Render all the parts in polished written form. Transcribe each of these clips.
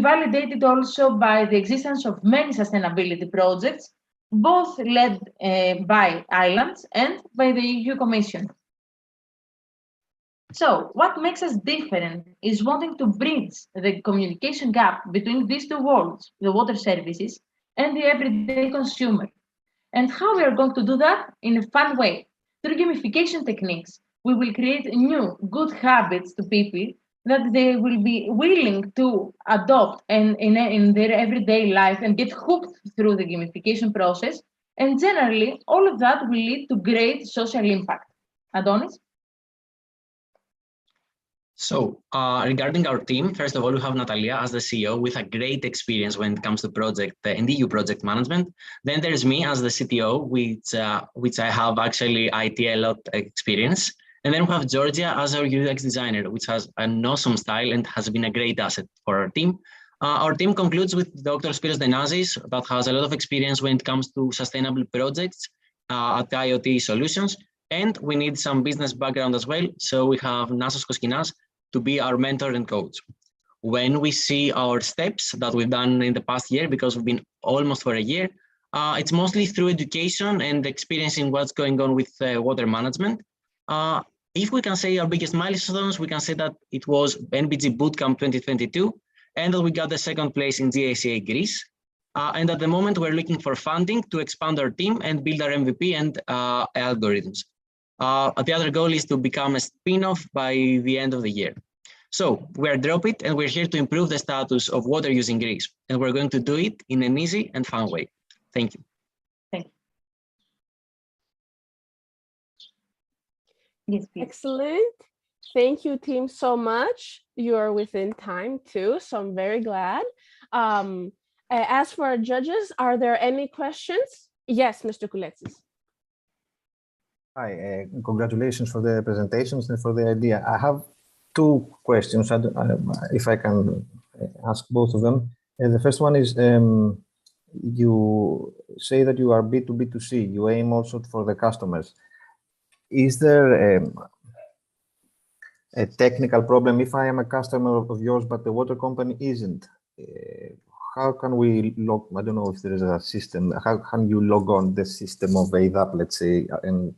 validated also by the existence of many sustainability projects, both led by islands and by the EU Commission. So, what makes us different is wanting to bridge the communication gap between these two worlds, the water services and the everyday consumer. And how we are going to do that? In a fun way. Through gamification techniques, we will create new good habits to people that they will be willing to adopt in their everyday life and get hooked through the gamification process. And generally, all of that will lead to great social impact. Adonis? So regarding our team, first of all, we have Natalia as the CEO with a great experience when it comes to project and EU project management. Then there's me as the CTO, which I have actually IT a lot experience. And then we have Georgia as our UX designer, which has an awesome style and has been a great asset for our team. Our team concludes with Dr. Spiros Denazis, that has a lot of experience when it comes to sustainable projects at IoT solutions. And we need some business background as well. So we have Nasos Koskinas to be our mentor and coach. When we see our steps that we've done in the past year, because we've been almost for a year, it's mostly through education and experiencing what's going on with water management. If we can say our biggest milestones, we can say that it was NBG Bootcamp 2022, and that we got the second place in GACA Greece. And at the moment, we're looking for funding to expand our team and build our MVP and algorithms. The other goal is to become a spin-off by the end of the year. So we're Drop It, and we're here to improve the status of water use in Greece. And we're going to do it in an easy and fun way. Thank you. Thank you. Yes, please. Excellent. Thank you, team, so much. You are within time too, so I'm very glad. As for our judges, are there any questions? Yes, Mr. Kouletsis. Hi, congratulations for the presentations and for the idea. I have two questions, if I can ask both of them. The first one is, you say that you are B2B2C, you aim also for the customers. Is there a technical problem if I am a customer of yours, but the water company isn't? How can we log, I don't know if there is a system, how can you log on the system of ADAP, let's say, and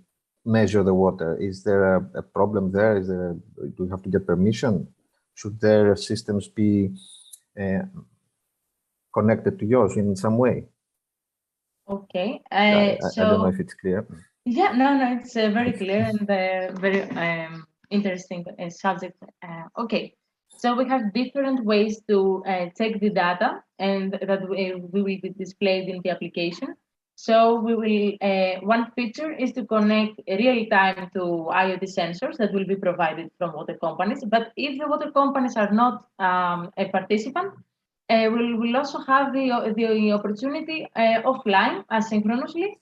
measure the water? Is there a problem there? Do you have to get permission? Should their systems be connected to yours in some way? Okay. I don't know if it's clear. Yeah, no, it's very clear and very interesting subject. Okay, so we have different ways to take the data, and that will be displayed in the application. So we will, one feature is to connect real time to IoT sensors that will be provided from water companies. But if the water companies are not a participant, we'll also have the opportunity offline, asynchronously,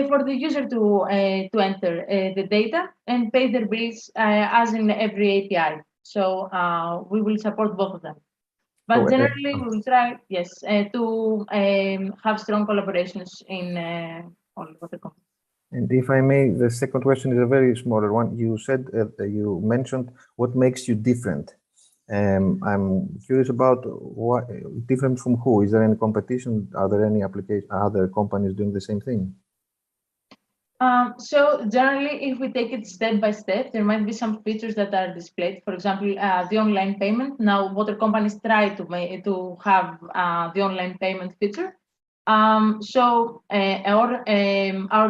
for the user to enter the data and pay their bills as in every API. So we will support both of them. But generally, we will try, yes, to have strong collaborations in all water companies. And if I may, the second question is a very smaller one. You said, you mentioned what makes you different. I'm curious about what different from who? Is there any competition? Are there any other companies doing the same thing? So generally, if we take it step by step, there might be some features that are displayed. For example, the online payment. Now, water companies try to have the online payment feature. Our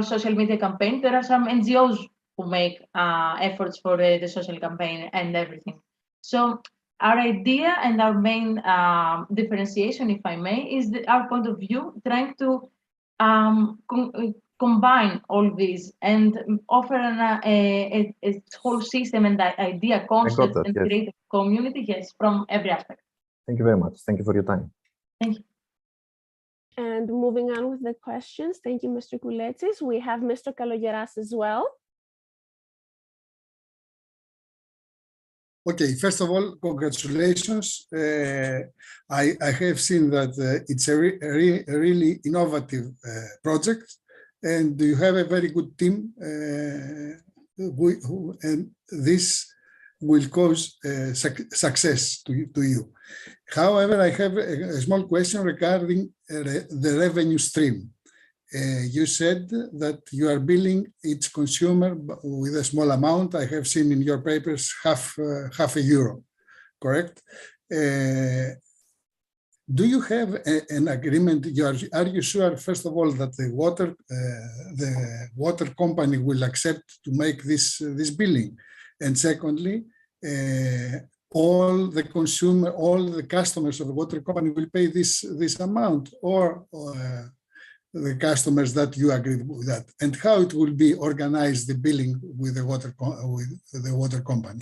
social media campaign, there are some NGOs who make efforts for the social campaign and everything. So our idea and our main differentiation, if I may, is our point of view, trying to combine all these and offer a whole system and idea, concept, and create a community, yes, from every aspect. Thank you very much. Thank you for your time. Thank you. And moving on with the questions, thank you, Mr. Kouletsis. We have Mr. Kalogeras as well. Okay, first of all, congratulations. I have seen that it's a really innovative project, and you have a very good team. And this will cause success to you. However, I have a small question regarding the revenue stream. You said that you are billing each consumer with a small amount. I have seen in your papers half a euro, correct? Do you have an agreement? Are you sure, first of all, that the water company will accept to make this billing? And secondly, all the customers of the water company will pay this amount, or the customers that you agreed with that, and how it will be organized, the billing with the water company?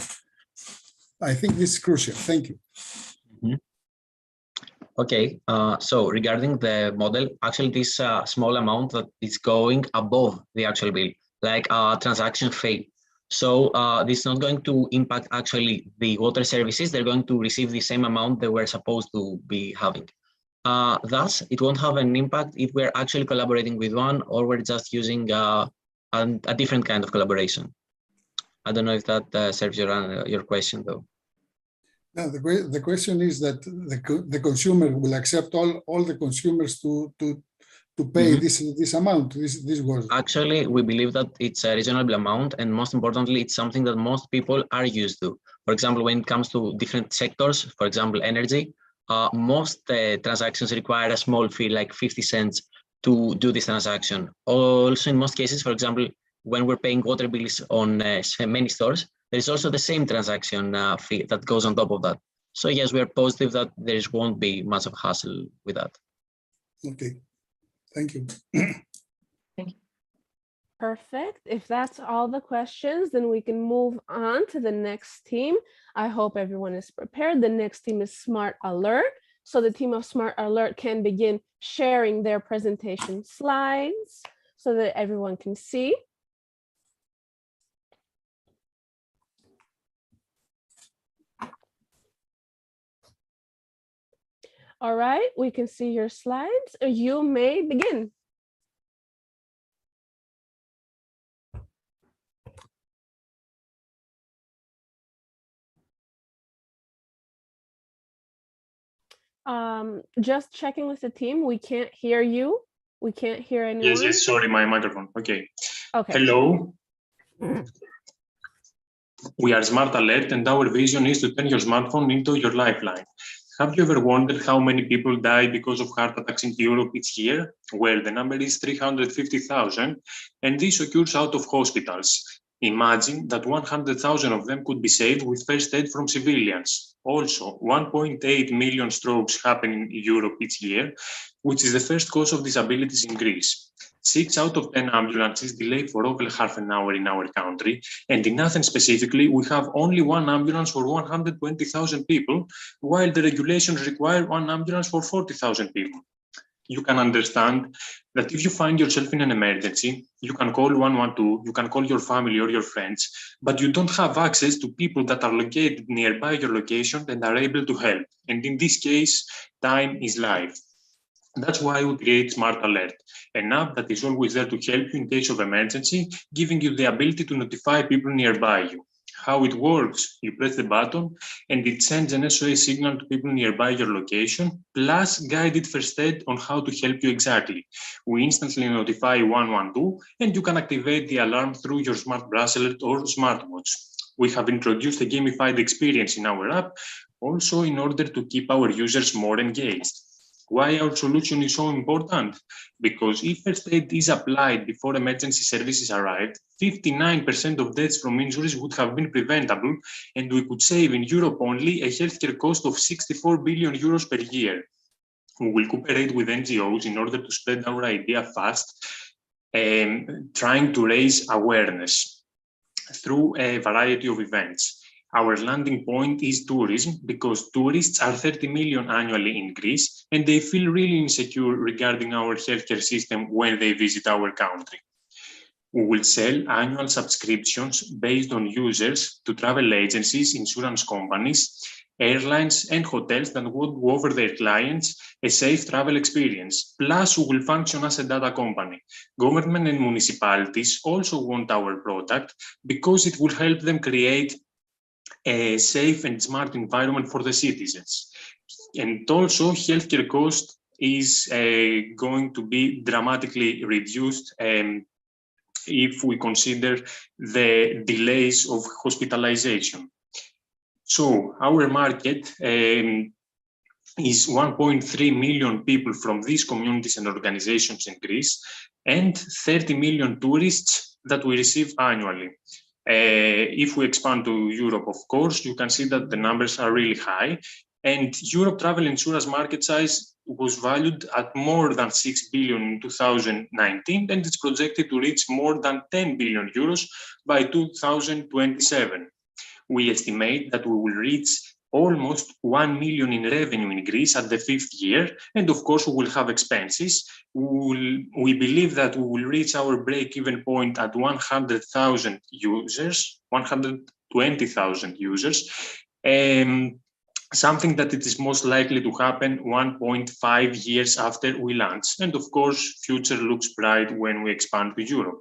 I think this is crucial. Thank you. Mm-hmm. Okay, so regarding the model, actually this small amount that is going above the actual bill, like a transaction fee. So this is not going to impact actually the water services. They're going to receive the same amount they were supposed to be having. Thus, it won't have an impact if we're actually collaborating with one, or we're just using a different kind of collaboration. I don't know if that serves your question, though. No, the question is that the consumer will accept all the consumers to pay this amount. This was actually, we believe that it's a reasonable amount, and most importantly, it's something that most people are used to. For example, when it comes to different sectors, for example, energy, most transactions require a small fee, like 50 cents, to do this transaction. Also, in most cases, for example, when we're paying water bills on many stores, there is also the same transaction fee that goes on top of that. So yes, we are positive that there won't be much of a hassle with that. Okay, thank you. Thank you. Perfect. If that's all the questions, then we can move on to the next team. I hope everyone is prepared. The next team is Smart Alert. So the team of Smart Alert can begin sharing their presentation slides so that everyone can see. All right, we can see your slides. You may begin. Just checking with the team. We can't hear you. We can't hear anyone. Yes, sorry, my microphone. Okay. Okay. Hello. We are Smart Alert, and our vision is to turn your smartphone into your lifeline. Have you ever wondered how many people die because of heart attacks in Europe each year? Well, the number is 350,000, and this occurs out of hospitals. Imagine that 100,000 of them could be saved with first aid from civilians. Also, 1.8 million strokes happen in Europe each year, which is the first cause of disabilities in Greece. 6 out of 10 ambulances delay for over half an hour in our country, and in Athens specifically, we have only 1 ambulance for 120,000 people, while the regulations require 1 ambulance for 40,000 people. You can understand that if you find yourself in an emergency, you can call 112, you can call your family or your friends, but you don't have access to people that are located nearby your location and are able to help. And in this case, time is life. That's why we create Smart Alert, an app that is always there to help you in case of emergency, giving you the ability to notify people nearby you. How it works, you press the button and it sends an SOS signal to people nearby your location, plus guided first aid on how to help you exactly. We instantly notify 112 and you can activate the alarm through your smart bracelet or smartwatch. We have introduced a gamified experience in our app, also in order to keep our users more engaged. Why our solution is so important? Because if first aid is applied before emergency services arrive, 59% of deaths from injuries would have been preventable, and we could save in Europe only a healthcare cost of 64 billion euros per year. We will cooperate with NGOs in order to spread our idea fast, trying to raise awareness through a variety of events. Our landing point is tourism, because tourists are 30 million annually in Greece, and they feel really insecure regarding our healthcare system when they visit our country. We will sell annual subscriptions based on users to travel agencies, insurance companies, airlines, and hotels that would offer their clients a safe travel experience. Plus, we will function as a data company. Government and municipalities also want our product because it will help them create a safe and smart environment for the citizens. And also, healthcare cost is going to be dramatically reduced if we consider the delays of hospitalization. So our market is 1.3 million people from these communities and organizations in Greece, and 30 million tourists that we receive annually. If we expand to Europe, of course, you can see that the numbers are really high. And Europe travel insurance market size was valued at more than 6 billion in 2019, and it's projected to reach more than 10 billion euros by 2027. We estimate that we will reach almost 1 million in revenue in Greece at the 5th year, and of course we will have expenses. We believe that we will reach our break-even point at 100,000 users, 120,000 users, something that it is most likely to happen 1.5 years after we launch. And of course, future looks bright when we expand to Europe.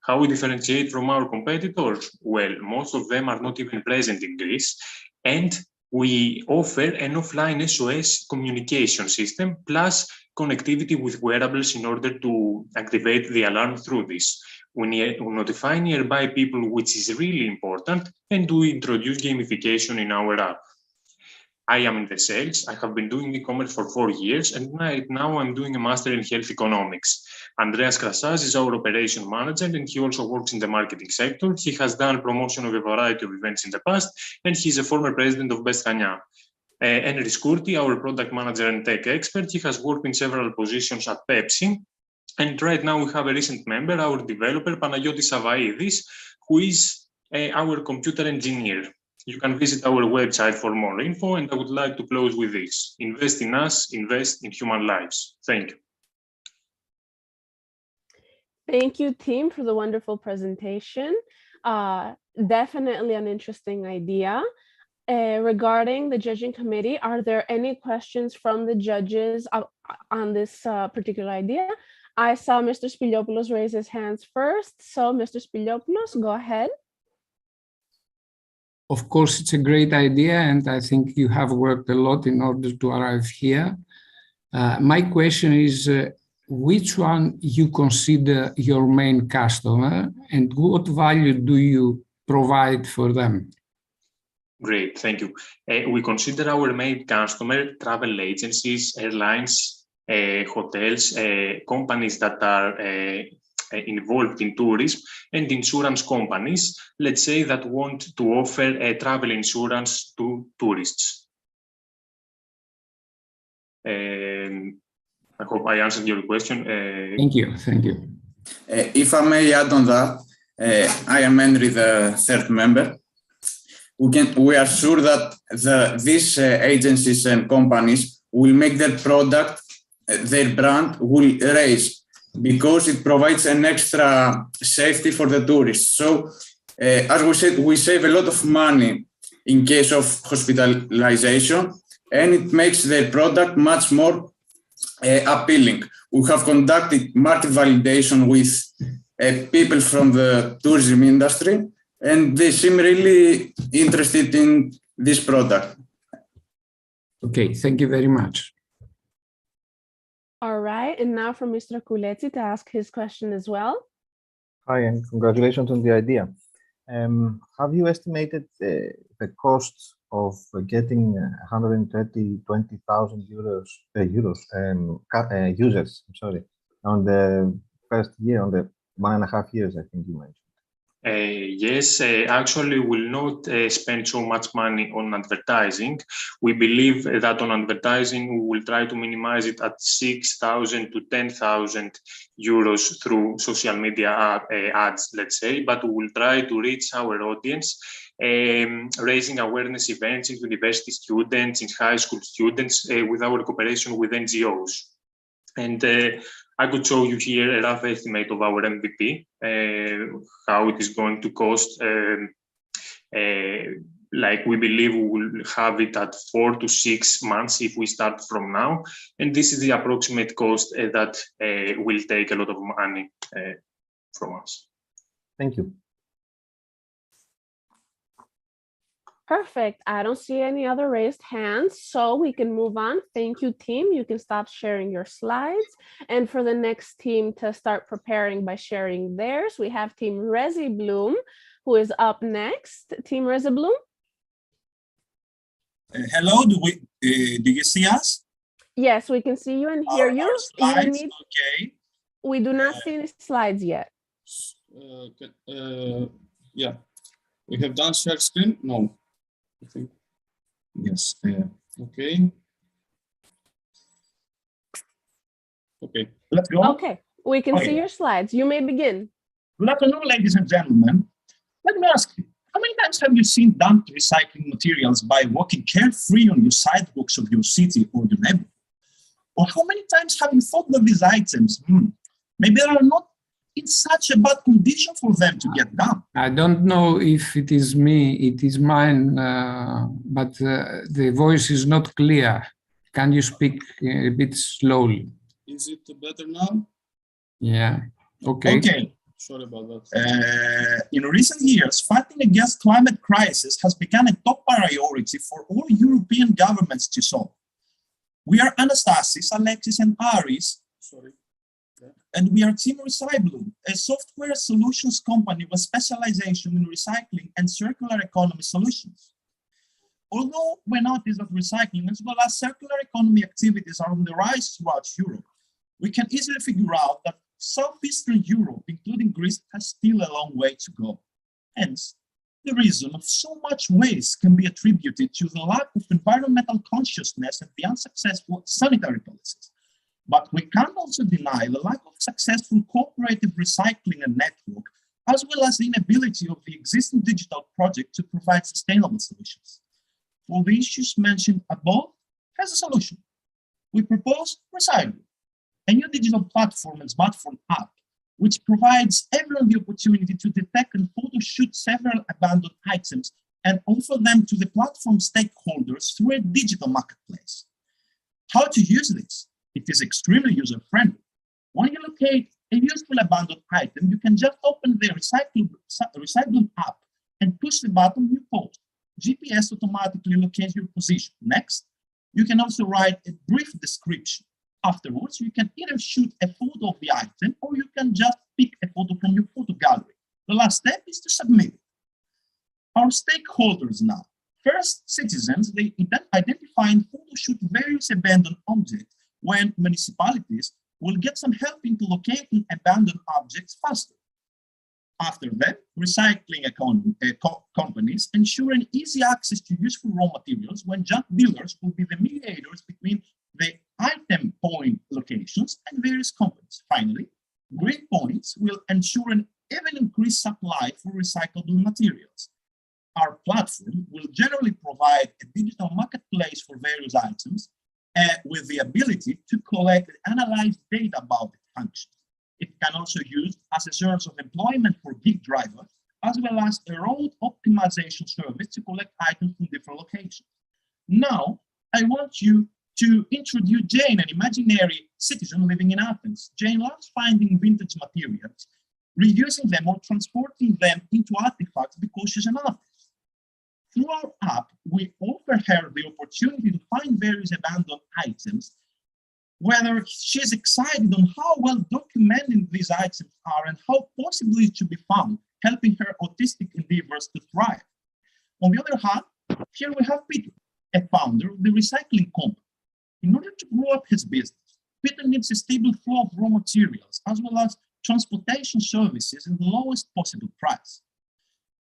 How we differentiate from our competitors? Well, most of them are not even present in Greece, and we offer an offline SOS communication system plus connectivity with wearables in order to activate the alarm through this. We notify nearby people, which is really important, and we introduce gamification in our app. I am in the sales. I have been doing e-commerce for 4 years, and right now I'm doing a master in health economics. Andreas Krasas is our operation manager, and he also works in the marketing sector. He has done promotion of a variety of events in the past, and he's a former president of Best Kanya. Enris Kurti, our product manager and tech expert, he has worked in several positions at Pepsi. And right now we have a recent member, our developer, Panagiotis Savaidis, who is our computer engineer. You can visit our website for more info, and I would like to close with this. Invest in us, invest in human lives. Thank you. Thank you, team, for the wonderful presentation. Definitely an interesting idea. Regarding the judging committee, are there any questions from the judges on this particular idea? I saw Mr. Spiliopoulos raise his hands first. So Mr. Spiliopoulos, go ahead. Of course, it's a great idea, and I think you have worked a lot in order to arrive here. My question is, which one you consider your main customer, and what value do you provide for them? Great, thank you. We consider our main customer travel agencies, airlines, hotels, companies that are involved in tourism, and insurance companies, let's say, that want to offer a travel insurance to tourists. I hope I answered your question. Thank you, thank you. If I may add on that, I am Henry, the third member. We are sure that these agencies and companies will make their product, their brand will raise, because it provides an extra safety for the tourists. So, as we said, we save a lot of money in case of hospitalization, and it makes their product much more appealing. We have conducted market validation with people from the tourism industry, and they seem really interested in this product. Okay, thank you very much. All right, and now for Mr. Kouletsi to ask his question as well. Hi, and congratulations on the idea. Have you estimated the cost of getting 120,000 users? I'm sorry, on the first year, on the 1.5 years, I think you mentioned. Yes, actually, we will not spend so much money on advertising. We believe that on advertising, we will try to minimize it at 6,000 to 10,000 euros through social media ads, let's say, but we will try to reach our audience, raising awareness events in university students, in high school students, with our cooperation with NGOs. And I could show you here a rough estimate of our MVP, how it is going to cost. Like we believe we will have it at 4 to 6 months if we start from now. And this is the approximate cost that will take a lot of money from us. Thank you. Perfect. I don't see any other raised hands, so we can move on. Thank you, team. You can stop sharing your slides. And for the next team to start preparing by sharing theirs, we have Team Resi Bloom, who is up next. Team Resi Bloom. Hello, do you see us? Yes, we can see you and hear you. Our slides, okay. We do not see any slides yet. Yeah, we have done share screen. No, I think yes. Okay. Okay, let's go. Okay, we can see your slides. You may begin. Good afternoon, ladies and gentlemen. Let me ask you, how many times have you seen dumped recycling materials by walking carefree on your sidewalks of your city or your neighborhood? Or how many times have you thought that these items, maybe they are not in such a bad condition for them to get dumped? I don't know if it is me, it is mine, but the voice is not clear. Can you speak a bit slowly? Is it better now? Yeah, okay. Okay. Sorry about that. In recent years, fighting against climate crisis has become a top priority for all European governments to solve. We are Anastasis, Alexis, and Aris, and we are Team Recycling, a software solutions company with specialization in recycling and circular economy solutions. Although we notice that recycling as well as circular economy activities are on the rise throughout Europe, we can easily figure out that Southeastern Europe, including Greece, has still a long way to go. Hence, the reason of so much waste can be attributed to the lack of environmental consciousness and the unsuccessful sanitary policies. But we can't also deny the lack of successful cooperative recycling and network, as well as the inability of the existing digital project to provide sustainable solutions. For the issues mentioned above, has a solution. We propose Recycle, a new digital platform and smartphone app, which provides everyone the opportunity to detect and photoshoot several abandoned items and offer them to the platform stakeholders through a digital marketplace. How to use this? It is extremely user-friendly. When you locate a useful abandoned item, you can just open the recycling app and push the button you post. GPS automatically locates your position. Next, you can also write a brief description. Afterwards, you can either shoot a photo of the item or you can just pick a photo from your photo gallery. The last step is to submit it. Our stakeholders now. First, citizens, they identify and photoshoot various abandoned objects when municipalities will get some help into locating abandoned objects faster. After that, recycling companies ensure an easy access to useful raw materials when junk dealers will be the mediators between the item point locations and various companies. Finally, green points will ensure an even increased supply for recyclable materials. Our platform will generally provide a digital marketplace for various items with the ability to collect and analyze data about its functions. It can also be used as a source of employment for gig drivers, as well as a road optimization service to collect items from different locations. Now, I want you to introduce Jane, an imaginary citizen living in Athens. Jane loves finding vintage materials, reusing them or transporting them into artifacts because she's an artist. Through our app, we offer her the opportunity to find various abandoned items, whether she's excited on how well documented these items are and how possibly it should be found, helping her autistic endeavors to thrive. On the other hand, here we have Peter, a founder of the recycling company. In order to grow up his business, Peter needs a stable flow of raw materials as well as transportation services in the lowest possible price.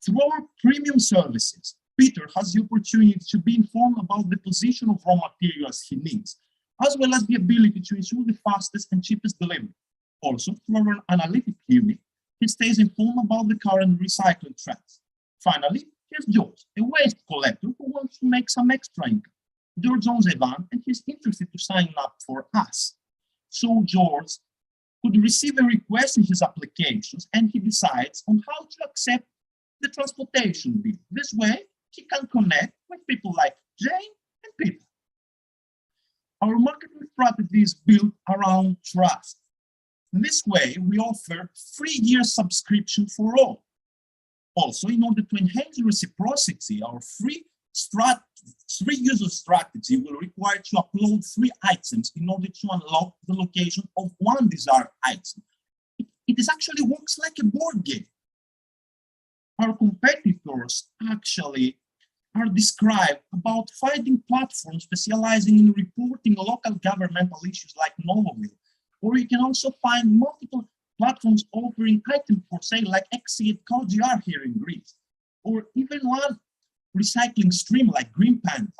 Through our premium services, Peter has the opportunity to be informed about the position of raw materials he needs, as well as the ability to ensure the fastest and cheapest delivery. Also, through our analytic unit, he stays informed about the current recycling trends. Finally, here's George, a waste collector who wants to make some extra income. George owns a van and he's interested to sign up for us. So George could receive a request in his applications and he decides on how to accept the transportation bill. This way, he can connect with people like Jane and Peter. Our marketing strategy is built around trust. In this way, we offer 3-year subscription for all. Also, in order to enhance reciprocity, our free user strategy will require to upload 3 items in order to unlock the location of one desired item. It actually works like a board game. Our competitors actually are described about finding platforms specializing in reporting local governmental issues like Novoville, or you can also find multiple platforms offering items for sale like Exit CoGR here in Greece, or even one recycling stream like Green Panda.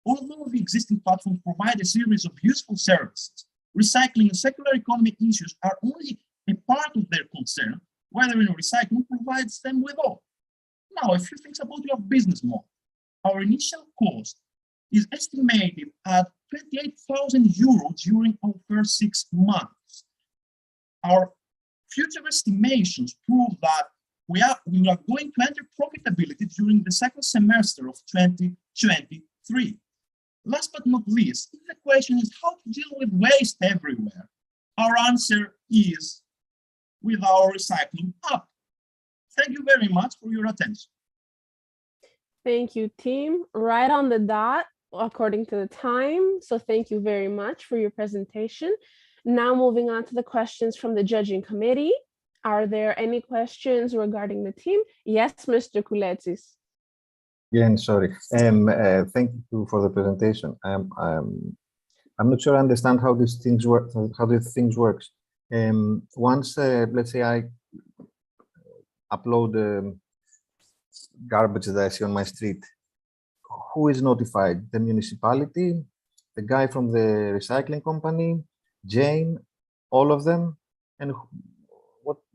Although the existing platforms provide a series of useful services, recycling and circular economy issues are only a part of their concern, whether recycling provides them with all. Now, a few things about your business model. Our initial cost is estimated at 28,000 euros during our first 6 months. Our future estimations prove that we are going to enter profitability during the second semester of 2023. Last but not least, if the question is how to deal with waste everywhere, our answer is with our recycling app. Thank you very much for your attention. Thank you, team. Right on the dot, according to the time. So thank you very much for your presentation. Now moving on to the questions from the judging committee. Are there any questions regarding the team? Yes, Mr. Kouletsis. Yeah, sorry. Thank you for the presentation. I'm not sure I understand how these things work. How these things works. Once, let's say, I upload garbage that I see on my street, who is notified? The municipality, the guy from the recycling company, Jane, all of them, and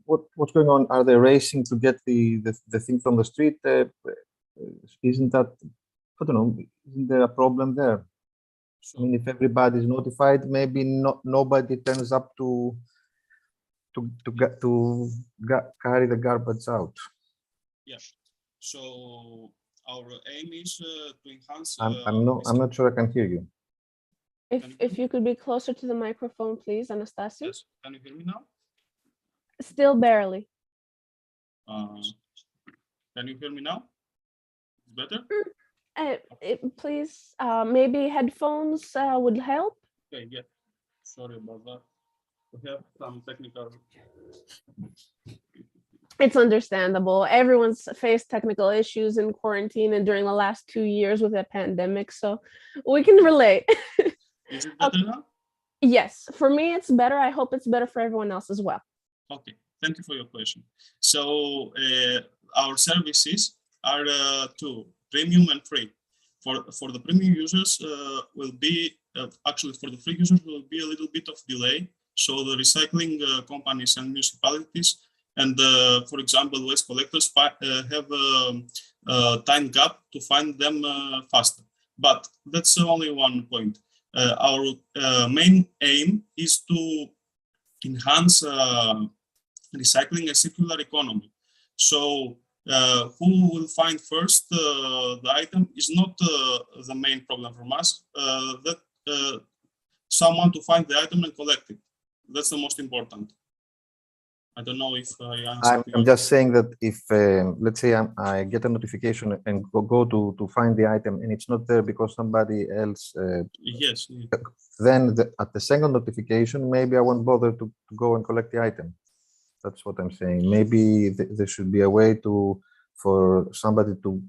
what's going on? Are they racing to get the thing from the street? Isn't that, I don't know, isn't there a problem there? I mean, if everybody is notified, maybe nobody turns up to carry the garbage out. Yeah. So our aim is to enhance. I'm not sure I can hear you. If you could be closer to the microphone, please, Anastasia. Yes. Can you hear me now? Still barely. Can you hear me now? Better? Please, maybe headphones would help. Okay, yeah. Sorry about that. We have some technical. It's understandable. Everyone's faced technical issues in quarantine and during the last 2 years with the pandemic, so we can relate. Is it better now? Yes, for me it's better. I hope it's better for everyone else as well. Okay, thank you for your question. So our services are 2, premium and free. For the premium users will be, actually for the free users will be a little bit of delay. So the recycling companies and municipalities and for example, waste collectors have a time gap to find them faster. But that's only one point. Our main aim is to enhance recycling and circular economy. So who will find first the item is not the main problem from us. That someone to find the item and collect it. That's the most important. I don't know if I answered. I'm just saying that if, let's say, I get a notification and go to find the item and it's not there because somebody else. Yes. Then at the second notification, maybe I won't bother to go and collect the item. That's what I'm saying. Maybe there should be a way for somebody to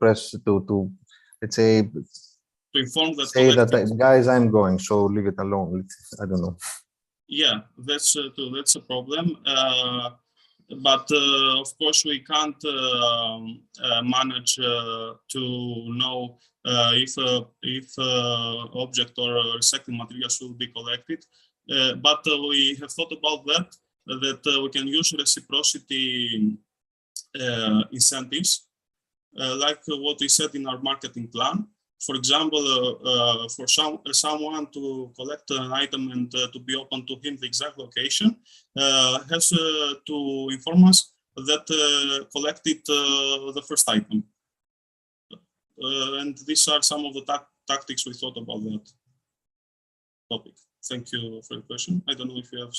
press to let's say to inform that. Say that guys, I'm going, so leave it alone. I don't know. Yeah, that's a problem. But of course, we can't manage to know if object or recycling materials will be collected. But we have thought about that we can use reciprocity incentives, like what we said in our marketing plan. For example, for someone to collect an item and to be open to him the exact location, has to inform us that collected the first item. And these are some of the tactics we thought about that topic. Thank you for your question. I don't know if you have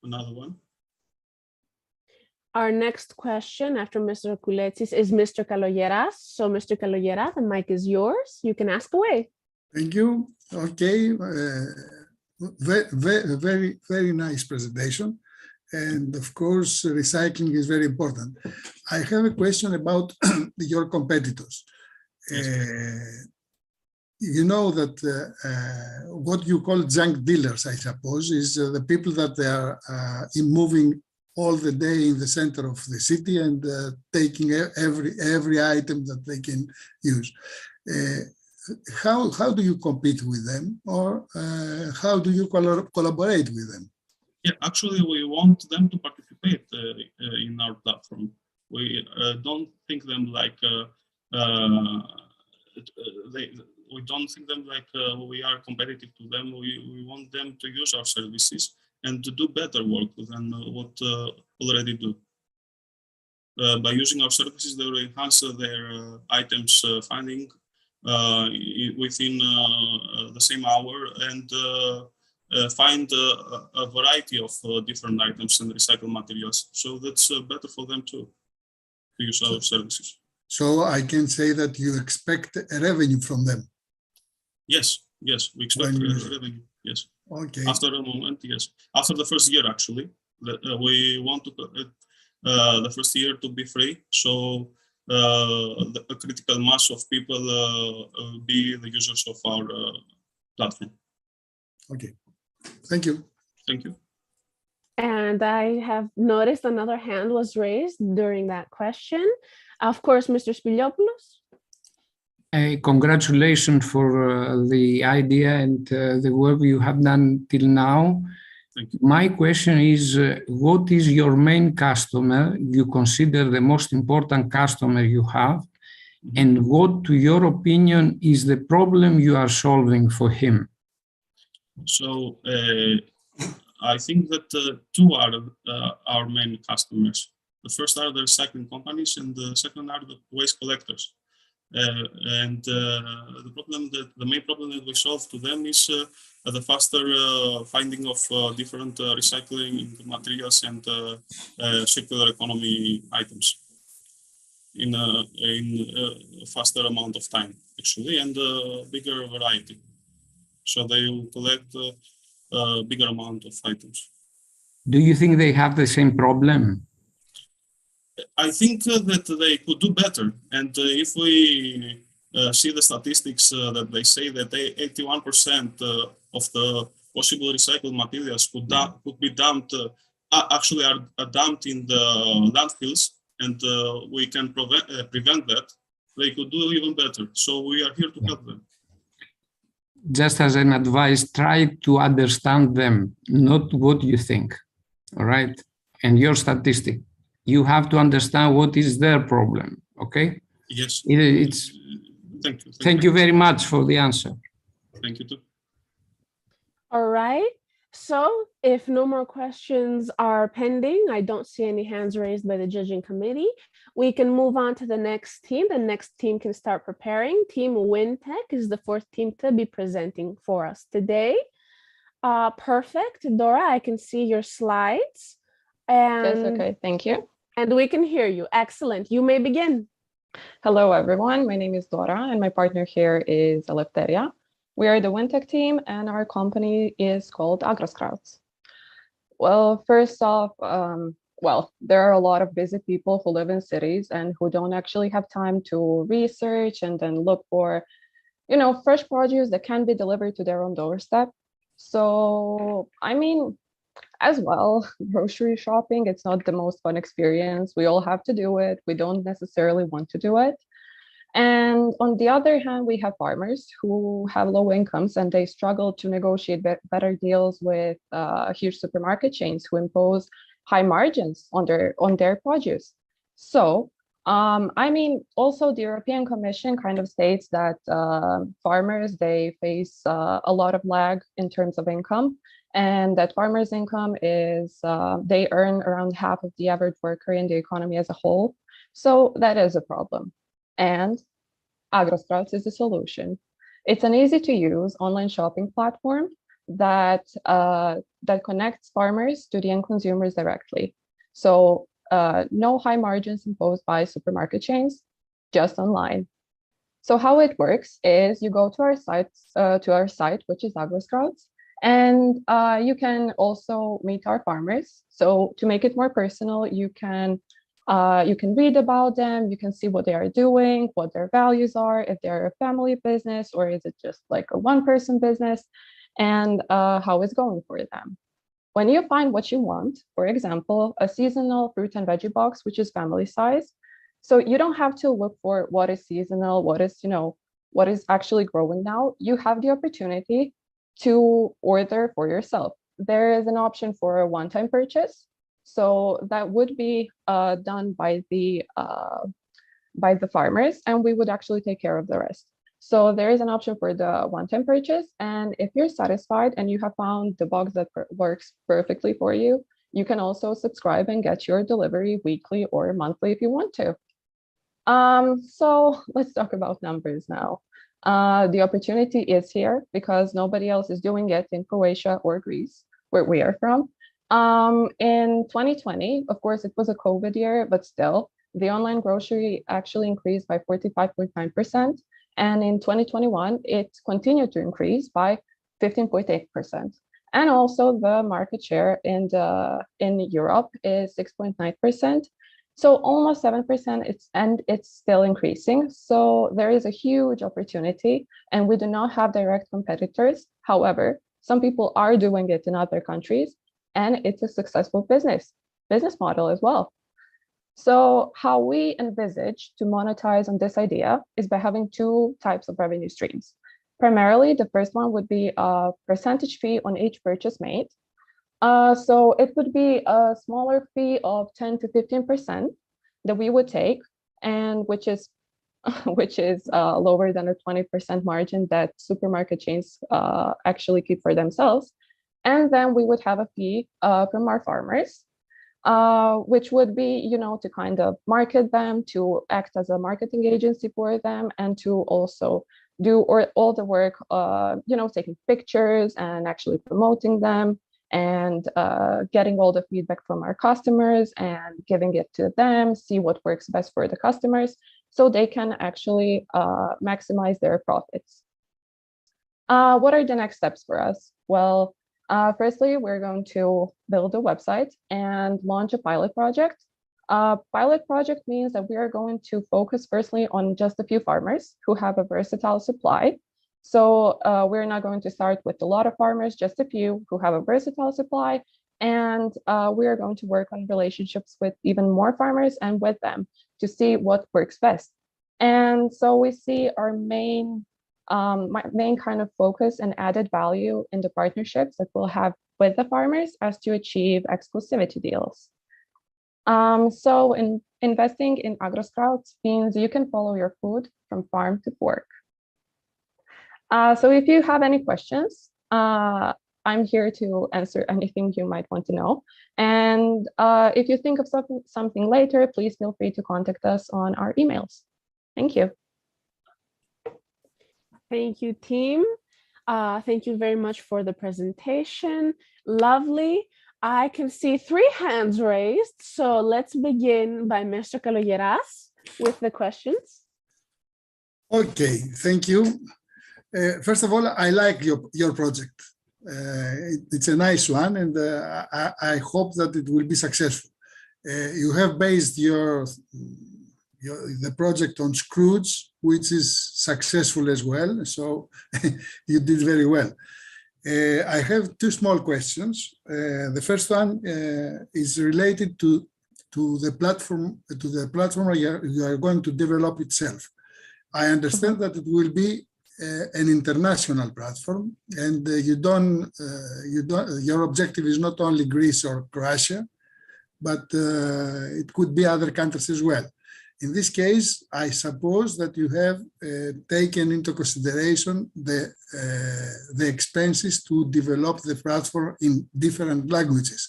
another one. Our next question after Mr. Kouletsis is Mr. Kalogeras. So Mr. Kalogeras, the mic is yours. You can ask away. Thank you. Okay. Very nice presentation. And of course, recycling is very important. I have a question about your competitors. You know that what you call junk dealers, I suppose, is the people that they are moving all the day in the center of the city and taking every item that they can use. How do you compete with them, or how do you collaborate with them? Yeah, actually, we want them to participate in our platform. We don't think them like we don't think them like we are competitive to them. We want them to use our services and to do better work than what already do. By using our services, they will enhance their items finding within the same hour and find a variety of different items and recycled materials. So that's better for them too, to use our services. So I can say that you expect a revenue from them? Yes, we expect revenue, yes. Okay. After a moment, yes. After the first year, actually, we want to the first year to be free. So a critical mass of people be the users of our platform. Okay. Thank you. Thank you. And I have noticed another hand was raised during that question. Of course, Mr. Spiliopoulos. Congratulations for the idea and the work you have done till now. Thank you. My question is, what is your main customer you consider the most important customer you have? And what, to your opinion, is the problem you are solving for him? So I think that two are our main customers. The first are the recycling companies, and the second are the waste collectors. The main problem that we solve to them is the faster finding of different recycling materials and circular economy items in a faster amount of time, actually, and a bigger variety. So they will collect a bigger amount of items. Do you think they have the same problem? I think that they could do better. And if we see the statistics that they say that 81% of the possible recycled materials could be dumped, actually are dumped in the landfills, and we can prevent that, they could do even better. So we are here to help them. Just as an advice, try to understand them, not what you think, all right? And your statistic. You have to understand what is their problem, okay? Yes. Thank you. Thank you very much for the answer. Thank you too. All right. So if no more questions are pending, I don't see any hands raised by the judging committee. We can move on to the next team. The next team can start preparing. Team WinTech is the fourth team to be presenting for us today. Perfect. Dora, I can see your slides. And yes, okay, thank you. And we can hear you. Excellent. You may begin. Hello, everyone. My name is Dora, and my partner here is Eleftheria. We are the WinTech team, and our company is called Agroscouts. Well, first off, there are a lot of busy people who live in cities and who don't actually have time to research and then look for, fresh produce that can be delivered to their own doorstep. So, as well, grocery shopping, it's not the most fun experience. We all have to do it. We don't necessarily want to do it. And on the other hand, we have farmers who have low incomes and they struggle to negotiate better deals with huge supermarket chains who impose high margins on their produce. So, also the European Commission kind of states that farmers, they face a lot of lag in terms of income, and that farmers' income is, they earn around half of the average worker in the economy as a whole. So that is a problem. And Agroscouts is the solution. It's an easy-to-use online shopping platform that connects farmers to the end consumers directly. So no high margins imposed by supermarket chains, just online. So how it works is you go to our site, which is Agroscouts, and you can also meet our farmers. So to make it more personal, you can read about them, you can see what they are doing, what their values are, if they're a family business or is it just like a one-person business, and how it's going for them. When you find what you want, for example, a seasonal fruit and veggie box, which is family size, so you don't have to look for what is seasonal, what is actually growing now. You have the opportunity to order for yourself. There is an option for a one-time purchase. So that would be done by the farmers, and we would actually take care of the rest. So there is an option for the one-time purchase. And if you're satisfied and you have found the box that works perfectly for you, you can also subscribe and get your delivery weekly or monthly if you want to. So let's talk about numbers now. The opportunity is here because nobody else is doing it in Croatia or Greece, where we are from. In 2020, of course, it was a COVID year, but still, the online grocery actually increased by 45.9%. And in 2021, it continued to increase by 15.8%. And also the market share in Europe is 6.9%. So almost 7%, it's still increasing. So there is a huge opportunity and we do not have direct competitors. However, some people are doing it in other countries and it's a successful business model as well. So how we envisage to monetize on this idea is by having two types of revenue streams. Primarily, the first one would be a percentage fee on each purchase made. So it would be a smaller fee of 10 to 15% that we would take, and which is lower than a 20% margin that supermarket chains actually keep for themselves. And then we would have a fee from our farmers, which would be, to kind of market them, to act as a marketing agency for them, and to also do all the work, taking pictures and actually promoting them, and getting all the feedback from our customers and giving it to them, see what works best for the customers, so they can actually maximize their profits. What are the next steps for us? Well, firstly, we're going to build a website and launch a pilot project. Pilot project means that we are going to focus firstly on just a few farmers who have a versatile supply. So we're not going to start with a lot of farmers, just a few who have a versatile supply. And we are going to work on relationships with even more farmers and with them to see what works best. And so we see our main kind of focus and added value in the partnerships that we'll have with the farmers as to achieve exclusivity deals. So in investing in Agroscouts means you can follow your food from farm to fork. So if you have any questions, I'm here to answer anything you might want to know. And if you think of something later, please feel free to contact us on our emails. Thank you. Thank you, team. Thank you very much for the presentation. Lovely. I can see 3 hands raised. So let's begin by Mr. Kalogeras with the questions. Okay, thank you. First of all, I like your project. It's a nice one, and I hope that it will be successful. You have based the project on Scrooge, which is successful as well. So you did very well. I have 2 small questions. The first one is related to the platform you are going to develop itself. I understand that it will be an international platform, and your objective is not only Greece or Croatia, but it could be other countries as well. In this case, I suppose that you have taken into consideration the expenses to develop the platform in different languages,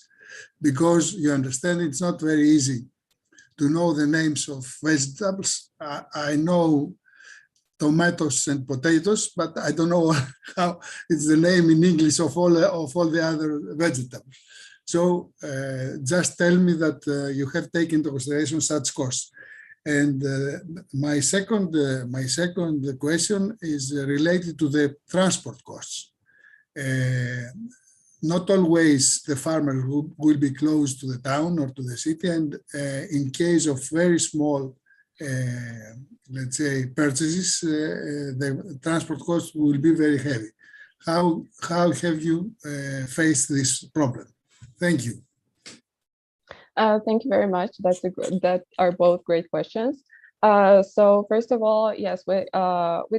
because you understand it's not very easy to know the names of vegetables. I know tomatoes and potatoes, but I don't know how it's the name in English of all the other vegetables. So just tell me that you have taken into consideration such costs. And my second question is related to the transport costs. Not always the farmer will be close to the town or to the city, and in case of very small, let's say, purchases, the transport costs will be very heavy. How have you faced this problem? Thank you. Thank you very much. That are both great questions. So first of all, yes, we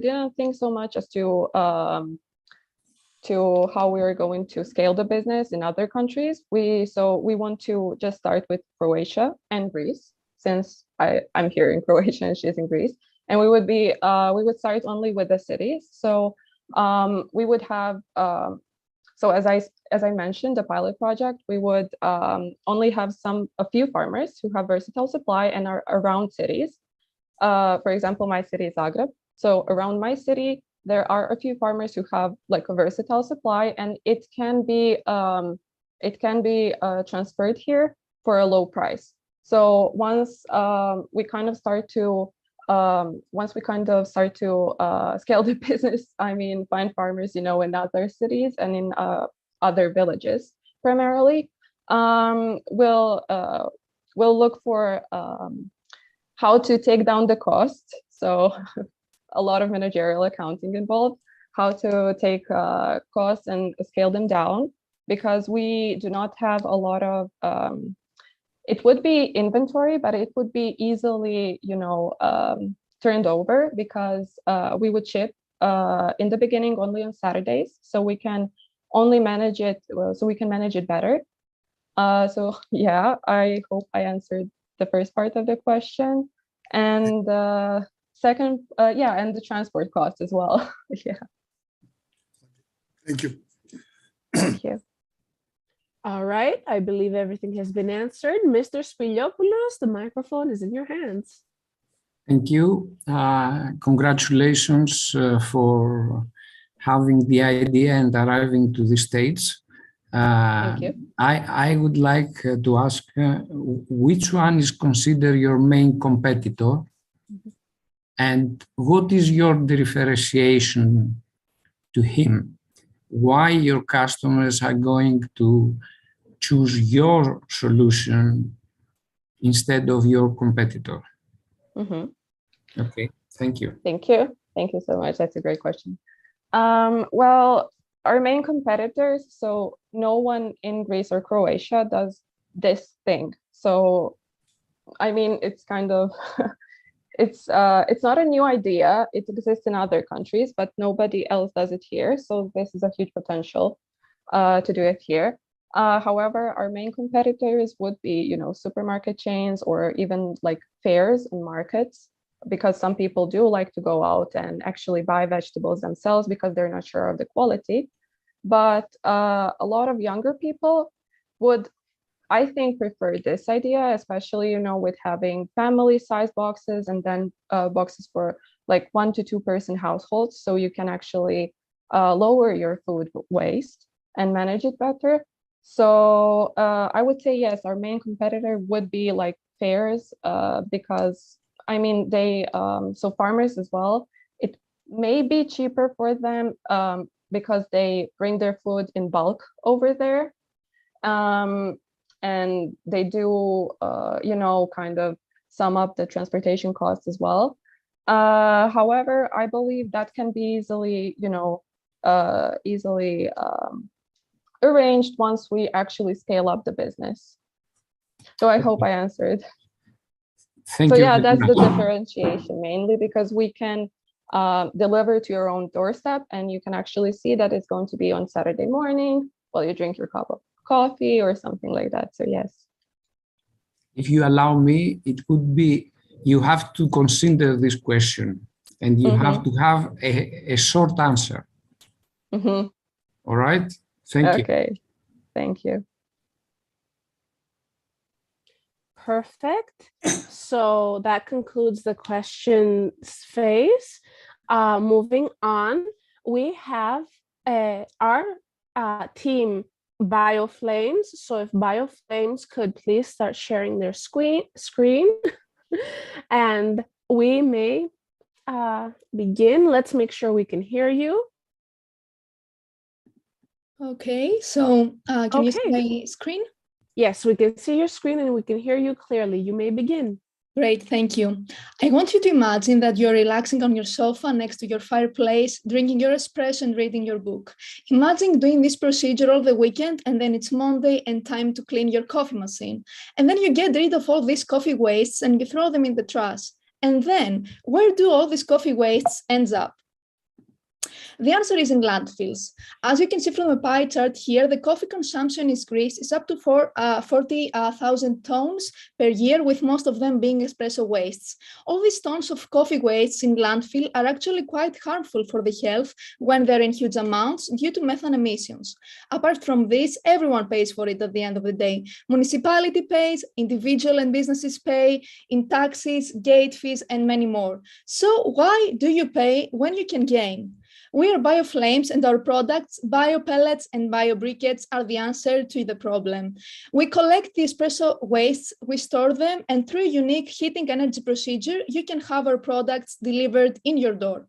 didn't think so much as to how we are going to scale the business in other countries. We want to just start with Croatia and Greece, since I'm here in Croatia and she's in Greece, and we would start only with the cities. So we would have so as I mentioned, the pilot project, we would only have a few farmers who have versatile supply and are around cities. For example, my city is Zagreb. So around my city, there are a few farmers who have like a versatile supply, and it can be transferred here for a low price. So once we kind of start to scale the business, I mean, find farmers, in other cities and in other villages primarily, we'll look for how to take down the cost. So a lot of managerial accounting involved, how to take costs and scale them down, because we do not have a lot of, it would be inventory, but it would be easily, turned over, because we would ship in the beginning only on Saturdays, so we can only manage it, better. So yeah, I hope I answered the first part of the question. And second, and the transport cost as well. Yeah. Thank you. Thank you. All right, I believe everything has been answered. Mr. Spiliopoulos, the microphone is in your hands. Thank you. Congratulations for having the idea and arriving to this stage. Thank you. I would like to ask which one is considered your main competitor, and what is your differentiation to him? Why your customers are going to choose your solution instead of your competitor? Okay, thank you. Thank you. Thank you so much. That's a great question. Well, our main competitors, so no one in Greece or Croatia does this thing. So, I mean, it's kind of, it's not a new idea. It exists in other countries, but nobody else does it here. So this is a huge potential to do it here. However, our main competitors would be, supermarket chains or even like fairs and markets, because some people do like to go out and actually buy vegetables themselves because they're not sure of the quality. But a lot of younger people would, I think, prefer this idea, especially, with having family-sized boxes and then boxes for like 1 to 2 person households. So you can actually lower your food waste and manage it better. So I would say, yes, our main competitor would be like fairs, because I mean, so farmers as well, it may be cheaper for them because they bring their food in bulk over there. And they do, kind of sum up the transportation costs as well. However, I believe that can be easily, arranged once we actually scale up the business. So I hope I answered. Thank you. Yeah, that's the differentiation, mainly because we can deliver to your own doorstep, and you can actually see that it's going to be on Saturday morning while you drink your cup of coffee or something like that. So yes. If you allow me, it would be, you have to consider this question and you have to have a short answer. All right? Thank you. Okay, thank you. Perfect. So that concludes the questions phase. Moving on, we have our team BioFlames. So if BioFlames could please start sharing their screen and we may begin. Let's make sure we can hear you. Okay, so can you see my screen? Yes, we can see your screen and we can hear you clearly. You may begin. Great, thank you. I want you to imagine that you're relaxing on your sofa next to your fireplace, drinking your espresso and reading your book. Imagine doing this procedure all the weekend and then it's Monday and time to clean your coffee machine. And then you get rid of all these coffee wastes and you throw them in the trash. And then where do all these coffee wastes end up? The answer is in landfills. As you can see from the pie chart here, the coffee consumption in Greece is up to 40,000 tons per year, with most of them being espresso wastes. All these tons of coffee wastes in landfill are actually quite harmful for the health when they're in huge amounts due to methane emissions. Apart from this, everyone pays for it at the end of the day. Municipality pays, individual and businesses pay, in taxes, gate fees, and many more. So why do you pay when you can gain? We are BioFlames and our products, biopellets and biobriquettes, are the answer to the problem. We collect the espresso wastes, we store them, and through a unique heating energy procedure, you can have our products delivered in your door.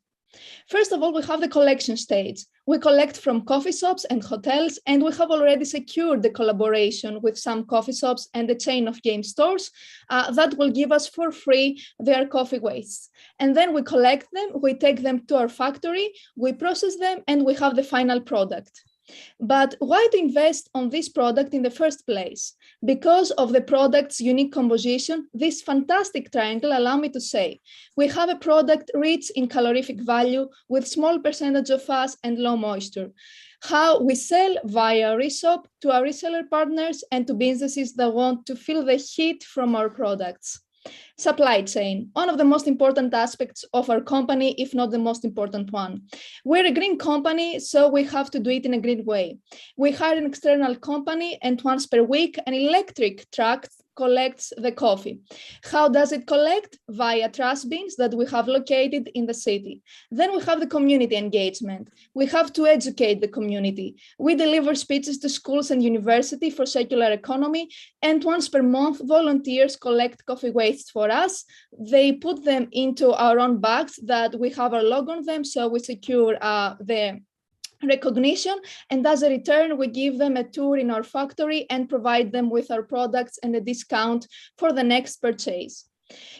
First of all, we have the collection stage. We collect from coffee shops and hotels, and we have already secured the collaboration with some coffee shops and a chain of game stores that will give us for free their coffee wastes. And then we collect them, we take them to our factory, we process them, and we have the final product. But why to invest on this product in the first place? Because of the product's unique composition, this fantastic triangle, allow me to say, we have a product rich in calorific value with small percentage of fat and low moisture. How we sell via reshop to our reseller partners and to businesses that want to feel the heat from our products. Supply chain, one of the most important aspects of our company, if not the most important one. We're a green company, so we have to do it in a green way. We hire an external company, and once per week, an electric truck collects the coffee. How does it collect? Via trash bins that we have located in the city. Then we have the community engagement. We have to educate the community. We deliver speeches to schools and university for circular economy, and once per month, volunteers collect coffee wastes for us. They put them into our own bags that we have our logo on them, so we secure the recognition, and as a return we give them a tour in our factory and provide them with our products and a discount for the next purchase.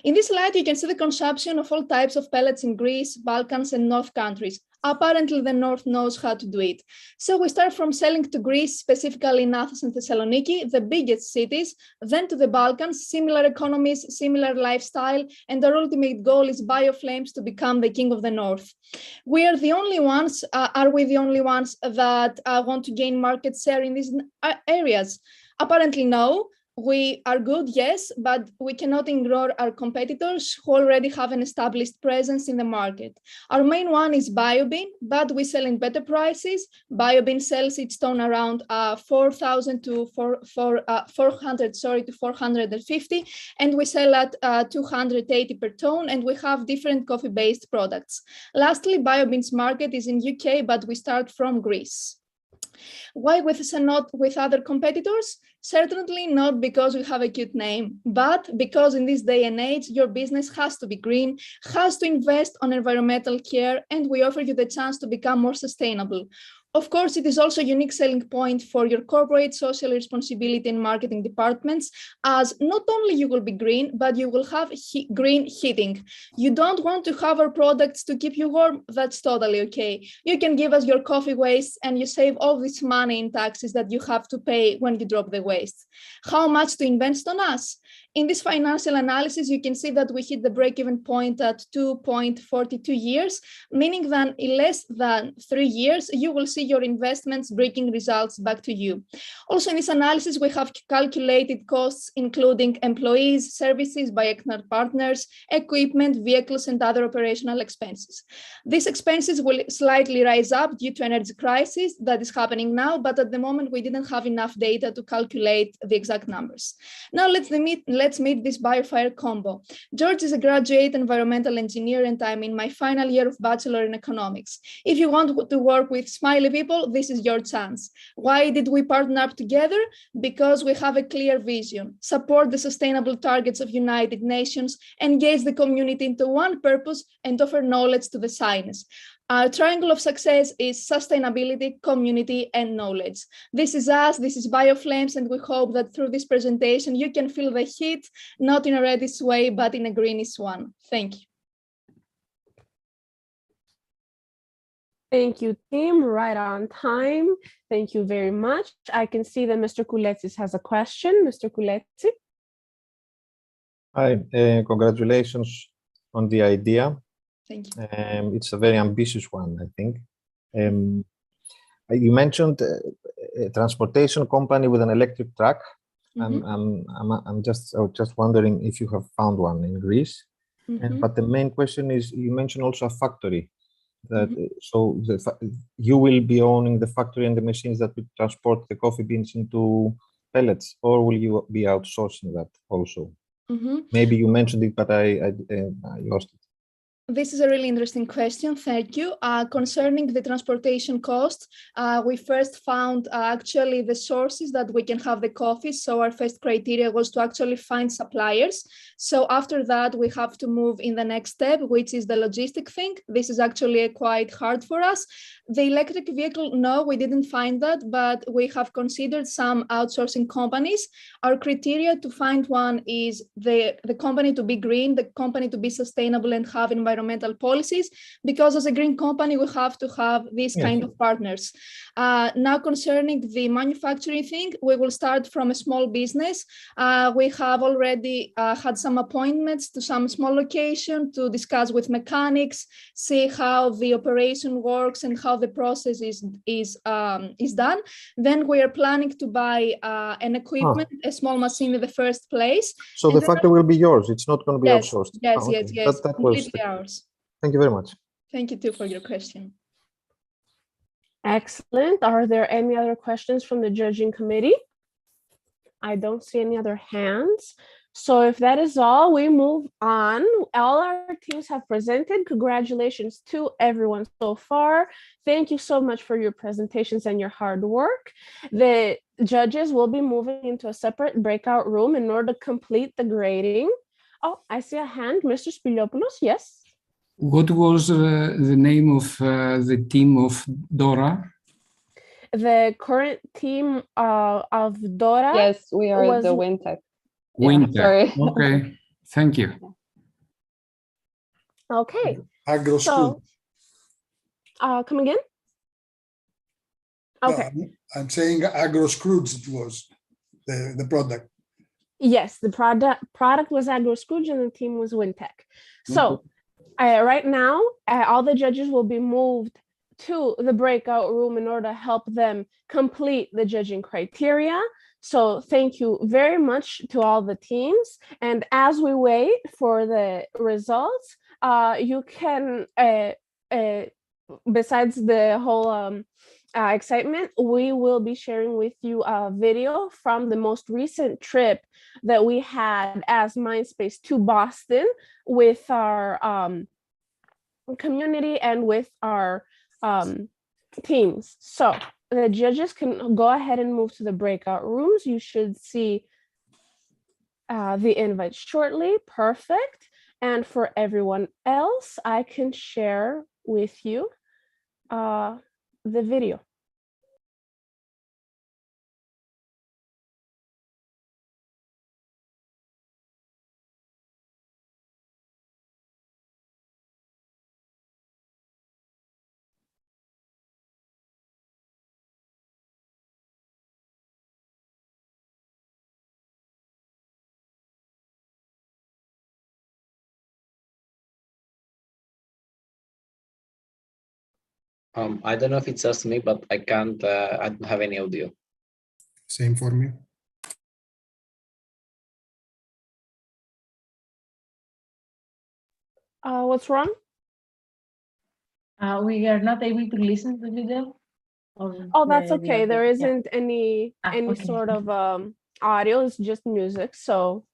In this slide you can see the consumption of all types of pellets in Greece, Balkans and North countries. Apparently the North knows how to do it. So we start from selling to Greece, specifically in Athens and Thessaloniki, the biggest cities, then to the Balkans, similar economies, similar lifestyle, and our ultimate goal is BioFlames to become the king of the North. We are the only ones, are we the only ones that want to gain market share in these areas? Apparently no. We are good, yes, but we cannot ignore our competitors who already have an established presence in the market. Our main one is BioBean, but we sell in better prices. BioBean sells its ton around 4,000 to 400 to 450, and we sell at 280 per ton, and we have different coffee-based products. Lastly, BioBean's market is in UK, but we start from Greece. Why with us and not with other competitors? Certainly not because we have a cute name, but because in this day and age, your business has to be green, has to invest on environmental care, and we offer you the chance to become more sustainable. Of course, it is also a unique selling point for your corporate social responsibility and marketing departments, as not only you will be green, but you will have green heating. You don't want to have our products to keep you warm? That's totally okay. You can give us your coffee waste and you save all this money in taxes that you have to pay when you drop the waste. How much to invest on us? In this financial analysis, you can see that we hit the break-even point at 2.42 years, meaning that in less than 3 years, you will see your investments bringing results back to you. Also in this analysis, we have calculated costs, including employees, services by external partners, equipment, vehicles, and other operational expenses. These expenses will slightly rise up due to energy crisis that is happening now, but at the moment, we didn't have enough data to calculate the exact numbers. Now let's meet this BioFire combo. George is a graduate environmental engineer, and I'm in my final year of bachelor in economics. If you want to work with smiley Actually, people, this is your chance. Why did we partner up together? Because we have a clear vision, support the sustainable targets of United Nations, engage the community into one purpose, and offer knowledge to the science. Our triangle of success is sustainability, community, and knowledge. This is us, this is BioFlames, and we hope that through this presentation, you can feel the heat, not in a reddish way, but in a greenish one. Thank you. Thank you, team. Right on time. Thank you very much. I can see that Mr. Kouletsis has a question. Mr. Kouletsis. Hi, congratulations on the idea. Thank you. It's a very ambitious one, I think. You mentioned a transportation company with an electric truck. I'm just wondering if you have found one in Greece. But the main question is, you mentioned also a factory. That so you will be owning the factory and the machines that will transport the coffee beans into pellets, or will you be outsourcing that also? Maybe you mentioned it, but I lost it. This is a really interesting question. Thank you. Concerning the transportation costs, we first found actually the sources that we can have the coffee. So our first criteria was to actually find suppliers. So after that, we have to move in the next step, which is the logistic thing. This is actually quite hard for us. The electric vehicle, no, we didn't find that, but we have considered some outsourcing companies. Our criteria to find one is the company to be green, the company to be sustainable and have environmental policies, because as a green company, we have to have these kind of partners. Now, concerning the manufacturing thing, we will start from a small business. We have already had some appointments to some small location to discuss with mechanics, see how the operation works and how the process is done. Then we are planning to buy an equipment, a small machine in the first place. So the factory will be yours. It's not going to be outsourced. Yes, okay. yes, That completely was ours. Thank you very much. Thank you too for your question. Excellent. Are there any other questions from the judging committee? I don't see any other hands. So if that is all, we move on. All our teams have presented. Congratulations to everyone so far. Thank you so much for your presentations and your hard work. The judges will be moving into a separate breakout room in order to complete the grading. Oh, I see a hand. Mr. Spiliopoulos, yes? What was the name of the team of Dora? The current team of Dora. Yes, we are the WinTech. Winter. Okay, thank you. Okay. Agro so, come again? Okay. No, I'm saying Agro Scrooge it was the product. Yes, the product was Agro Scrooge and the team was WinTech. So right now, all the judges will be moved to the breakout room in order to help them complete the judging criteria. So thank you very much to all the teams. And as we wait for the results, you can, besides the whole excitement, we will be sharing with you a video from the most recent trip that we had as Mindspace to Boston with our community and with our teams. So the judges can go ahead and move to the breakout rooms. You should see the invite shortly. Perfect. And for everyone else, I can share with you the video. I don't know if it's just me, but I can't, I don't have any audio. Same for me. What's wrong? We are not able to listen to the video. Oh, that's okay. There isn't any okay. sort of audio. It's just music. So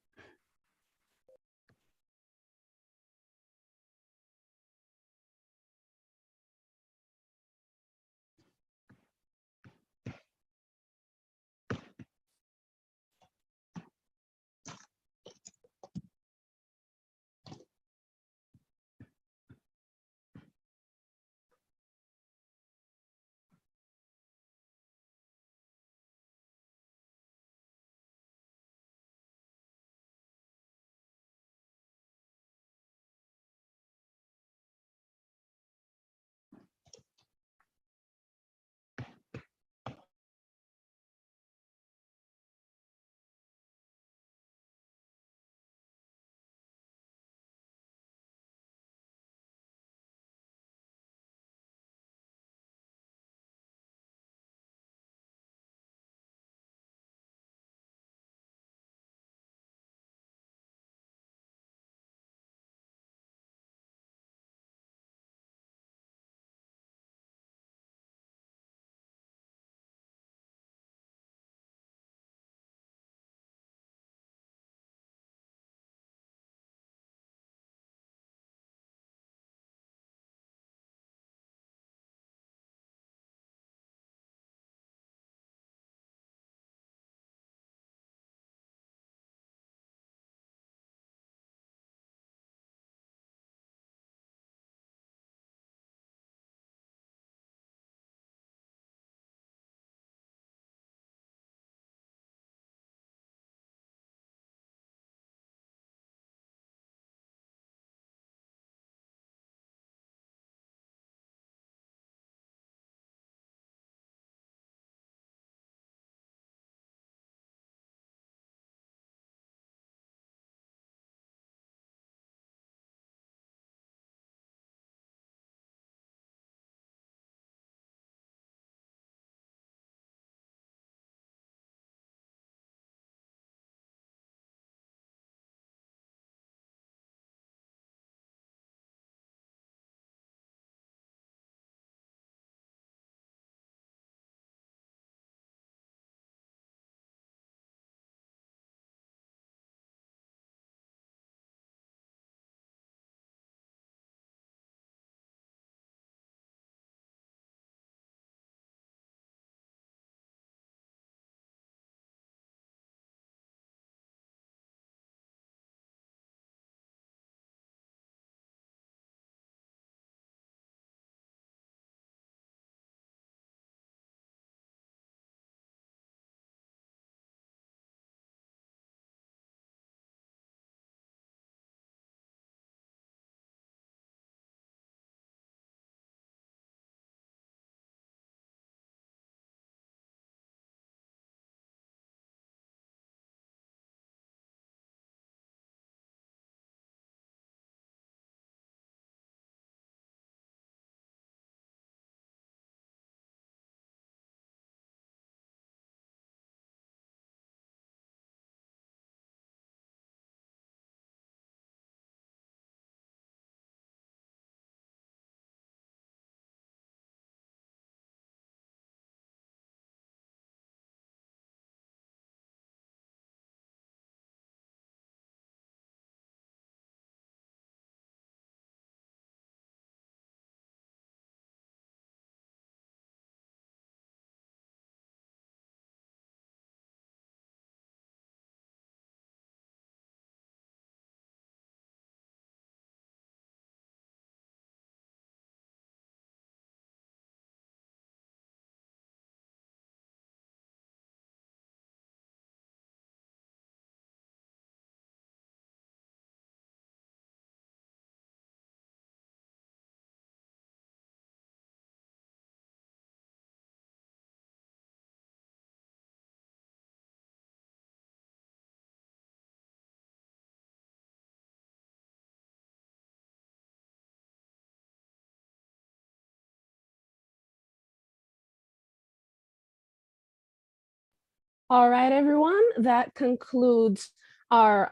All right, everyone, that concludes our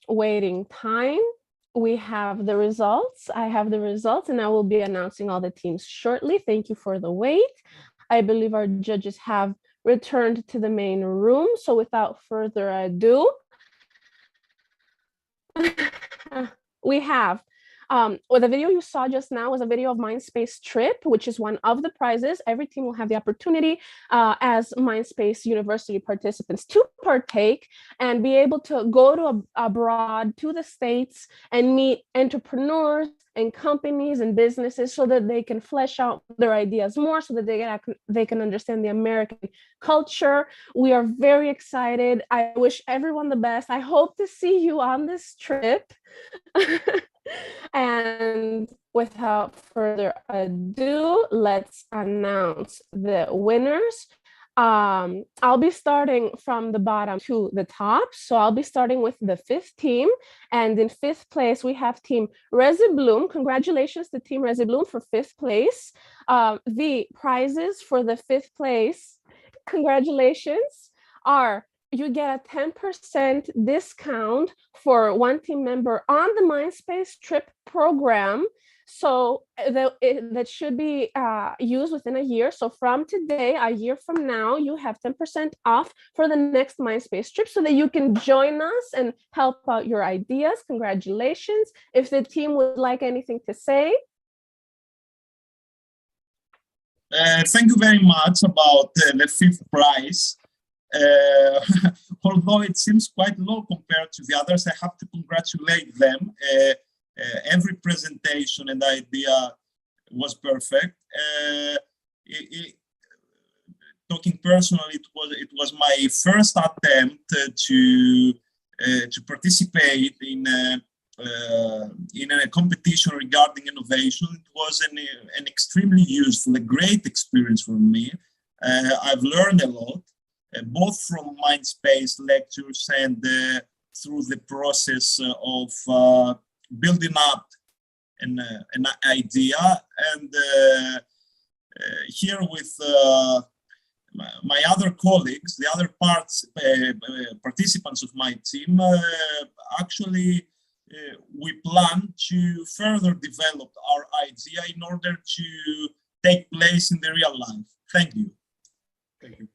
waiting time. We have the results. I have the results, and I will be announcing all the teams shortly. Thank you for the wait. I believe our judges have returned to the main room. So without further ado, we have well, the video you saw just now was a video of Mindspace Trip, which is one of the prizes. Every team will have the opportunity as Mindspace University participants to partake and be able to go to abroad to the States and meet entrepreneurs and companies and businesses so that they can flesh out their ideas more, so that they can understand the American culture. We are very excited. I wish everyone the best. I hope to see you on this trip. And without further ado, let's announce the winners. I'll be starting from the bottom to the top. So I'll be starting with the 5th team. And in 5th place, we have Team Resi Bloom. Congratulations to Team Resi Bloom for 5th place. The prizes for the 5th place, congratulations, are you get a 10% discount for one team member on the Mindspace Trip program. So that should be used within a year. So from today, a year from now, you have 10% off for the next Mindspace Trip so that you can join us and help out your ideas. Congratulations. If the team would like anything to say. Thank you very much about the 5th prize. Although it seems quite low compared to the others, I have to congratulate them. Every presentation and idea was perfect. Talking personally, it was my first attempt to participate in a competition regarding innovation. It was an extremely useful, a great experience for me. I've learned a lot. Both from Mindspace lectures and through the process of building up an idea. And here with my other colleagues, the other participants of my team, actually we plan to further develop our idea in order to take place in the real life. Thank you. Thank you.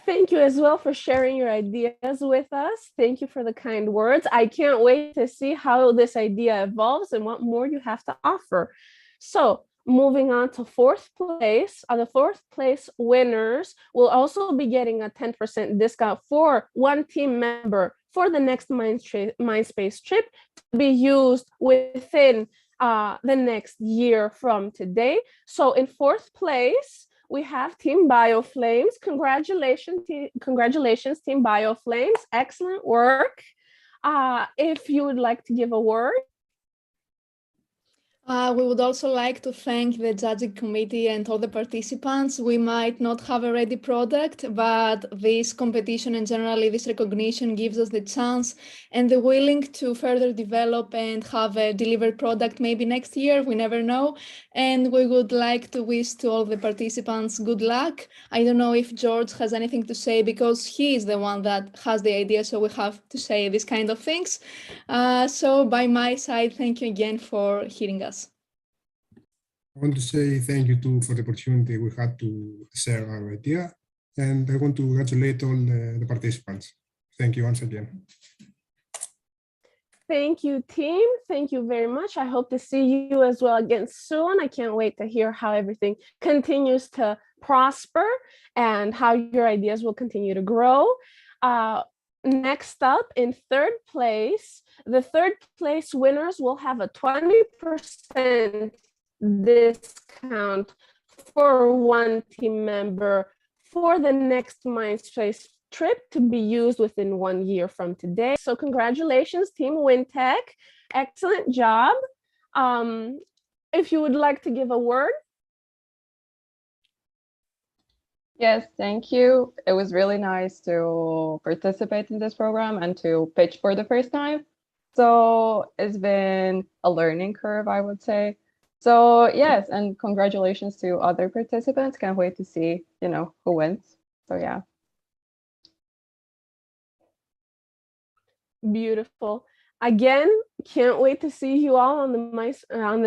Thank you as well for sharing your ideas with us. Thank you for the kind words. I can't wait to see how this idea evolves and what more you have to offer. So moving on to 4th place, the 4th place winners will also be getting a 10% discount for one team member for the next Mindspace Trip to be used within the next year from today. So in 4th place, we have Team BioFlames. Congratulations, Team BioFlames. Excellent work. If you would like to give a word. We would also like to thank the judging committee and all the participants. We might not have a ready product, but this competition and generally this recognition gives us the chance and the willing to further develop and have a delivered product maybe next year. We never know. And we would like to wish to all the participants good luck. I don't know if George has anything to say because he is the one that has the idea, so we have to say this kind of things. So by my side, thank you again for hearing us. I want to say thank you too for the opportunity we had to share our idea, and I want to congratulate all the participants. Thank you once again. Thank you, team. Thank you very much. I hope to see you as well again soon. I can't wait to hear how everything continues to prosper and how your ideas will continue to grow. Next up, in 3rd place, the 3rd place winners will have a 20% discount for one team member for the next Mindspace Trip to be used within 1 year from today. So congratulations, Team WinTech. Excellent job. If you would like to give a word. Yes, thank you. It was really nice to participate in this program and to pitch for the first time. So it's been a learning curve, I would say. So yes, and congratulations to other participants. Can't wait to see, who wins. So yeah. Beautiful. Again, can't wait to see you all on the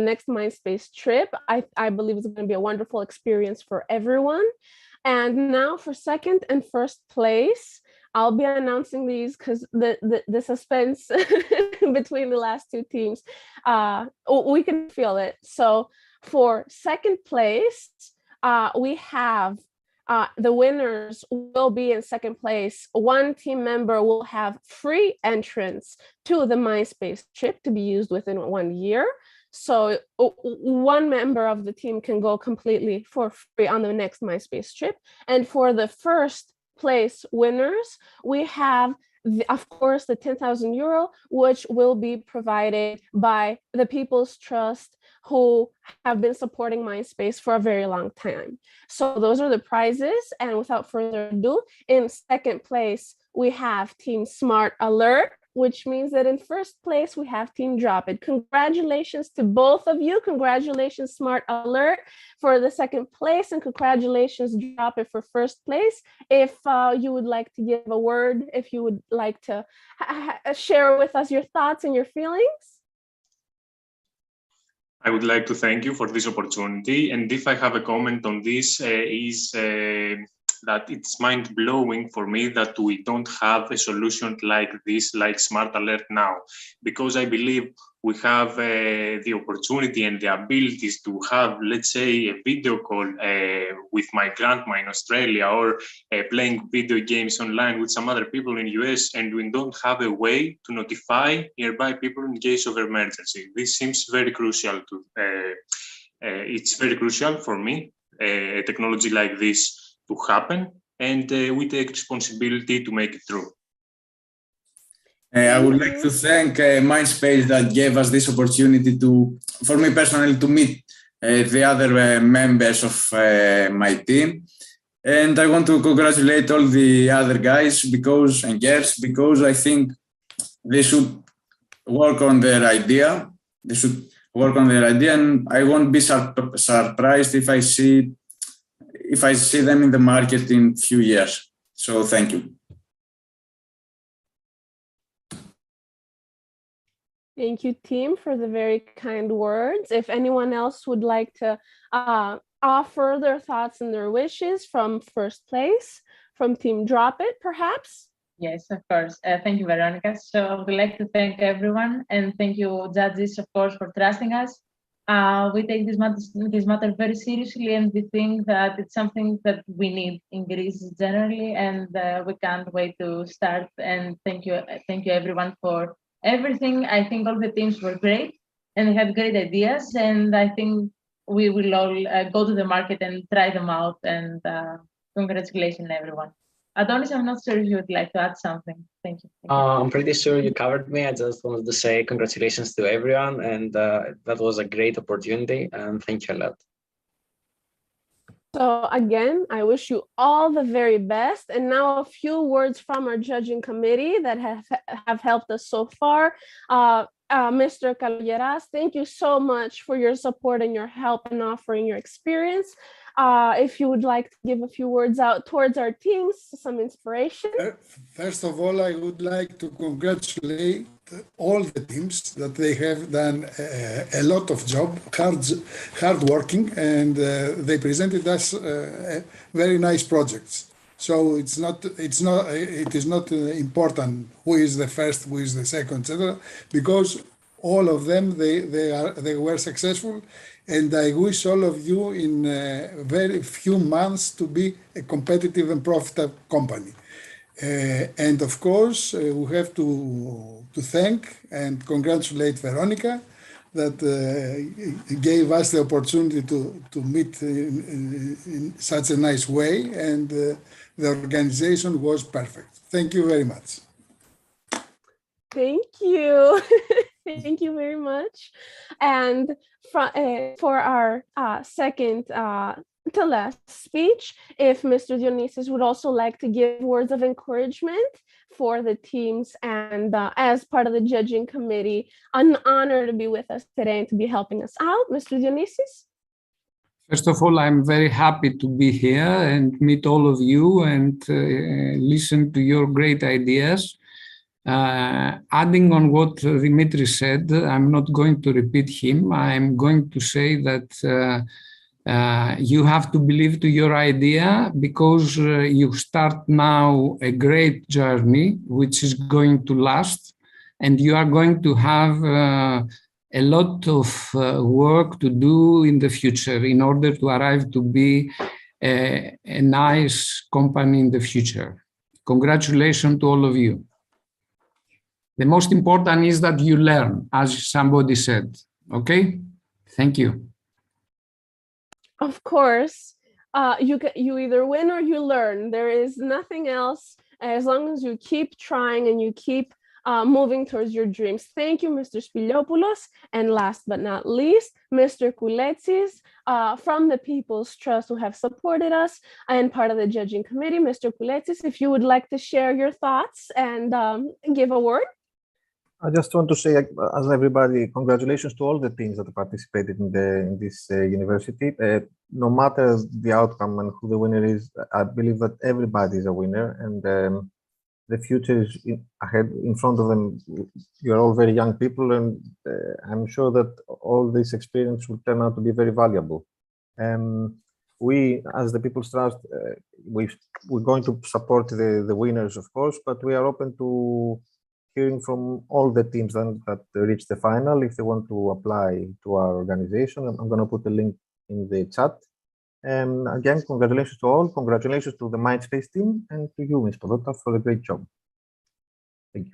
next Mindspace trip. I believe it's going to be a wonderful experience for everyone. And now for second and first place, I'll be announcing these because the suspense between the last two teams, we can feel it. So for second place, we have the winners will be in second place. One team member will have free entrance to the Mindspace trip to be used within 1 year. So one member of the team can go completely for free on the next Mindspace trip. And for the first place winners, we have, of course, the 10,000 euro, which will be provided by the People's Trust, who have been supporting Mindspace for a very long time. So those are the prizes. And without further ado, in second place, we have Team Smart Alert, which means that in first place, we have Team Drop It. Congratulations to both of you. Congratulations, Smart Alert, for the second place, and congratulations, Drop It, for first place. If you would like to give a word, if you would like to share with us your thoughts and your feelings. I would like to thank you for this opportunity. And if I have a comment on this, is that it's mind-blowing for me that we don't have a solution like this, like Smart Alert now, because I believe we have the opportunity and the abilities to have, let's say, a video call with my grandma in Australia, or playing video games online with some other people in US, and we don't have a way to notify nearby people in case of emergency. This seems very crucial it's very crucial for me, a technology like this to happen, and we take responsibility to make it true. I would like to thank Mindspace that gave us this opportunity for me personally, to meet the other members of my team. And I want to congratulate all the other guys and girls, because I think they should work on their idea. And I won't be surprised if I see them in the market in a few years. So thank you. Thank you, team, for the very kind words. If anyone else would like to offer their thoughts and their wishes from first place, from Team Drop It, perhaps? Yes, of course. Thank you, Veronica. So I would like to thank everyone, and thank you, judges, of course, for trusting us. We take this matter very seriously, and we think that it's something that we need in Greece generally, and we can't wait to start. And thank you everyone for everything. I think all the teams were great and had great ideas, and I think we will all go to the market and try them out. And congratulations, everyone. Adonis, I'm not sure if you would like to add something. Thank you. I'm pretty sure you covered me. I just wanted to say congratulations to everyone, and that was a great opportunity, and thank you a lot. So again, I wish you all the very best. And now a few words from our judging committee that have helped us so far. Mr. Kalyeras, thank you so much for your support and your help in offering your experience. If you would like to give a few words out towards our teams, some inspiration. First of all, I would like to congratulate all the teams that they have done a lot of job, hard working, and they presented us very nice projects. So it is not important who is the first, who is the second, etc., because all of them they were successful, and I wish all of you in very few months to be a competitive and profitable company. And of course, we have to thank and congratulate Veronica that gave us the opportunity to meet in such a nice way, and the organization was perfect. Thank you very much. Thank you. Thank you very much. And for our second to last speech, if Mr. Dionysis would also like to give words of encouragement for the teams, and as part of the judging committee, an honor to be with us today and to be helping us out. Mr. Dionysis? First of all, I'm very happy to be here and meet all of you and listen to your great ideas. Adding on what Dimitri said, I'm not going to repeat him. I'm going to say that you have to believe to your idea, because you start now a great journey which is going to last, and you are going to have a lot of work to do in the future in order to arrive to be a nice company in the future. Congratulations to all of you. The most important is that you learn, as somebody said. Okay? Thank you. Of course, you either win or you learn. There is nothing else, as long as you keep trying and you keep moving towards your dreams. Thank you, Mr. Spiliopoulos. And last but not least, Mr. Kouletsis from the People's Trust, who have supported us and part of the judging committee. Mr. Kouletsis, if you would like to share your thoughts and give a word. I just want to say, as everybody, congratulations to all the teams that participated in this university. No matter the outcome and who the winner is, I believe that everybody is a winner, and the future is ahead in front of them. You're all very young people, and I'm sure that all this experience will turn out to be very valuable. We, as the People's Trust, we're going to support the winners, of course, but we are open to hearing from all the teams that reach the final if they want to apply to our organization. I'm going to put a link in the chat. Again, congratulations to all. Congratulations to the Mindspace team and to you, Ms. Padota, for a great job. Thank you.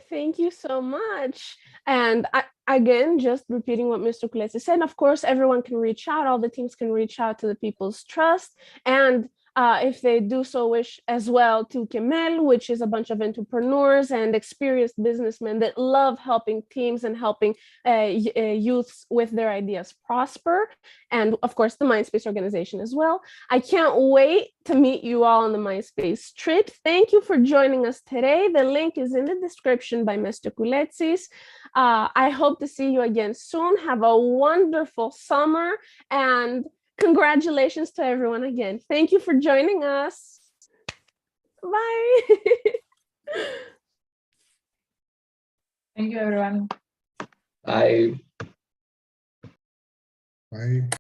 Thank you so much. And again, just repeating what Mr. Kouletsis said, of course, everyone can reach out. All the teams can reach out to the People's Trust. And if they do so wish as well, to Kemel, which is a bunch of entrepreneurs and experienced businessmen that love helping teams and helping youths with their ideas prosper. And of course, the Mindspace organization as well. I can't wait to meet you all on the Mindspace trip. Thank you for joining us today. The link is in the description by Mr. Kouletsis. I hope to see you again soon. Have a wonderful summer, and congratulations to everyone again. Thank you for joining us. Bye. Thank you, everyone. Bye. Bye.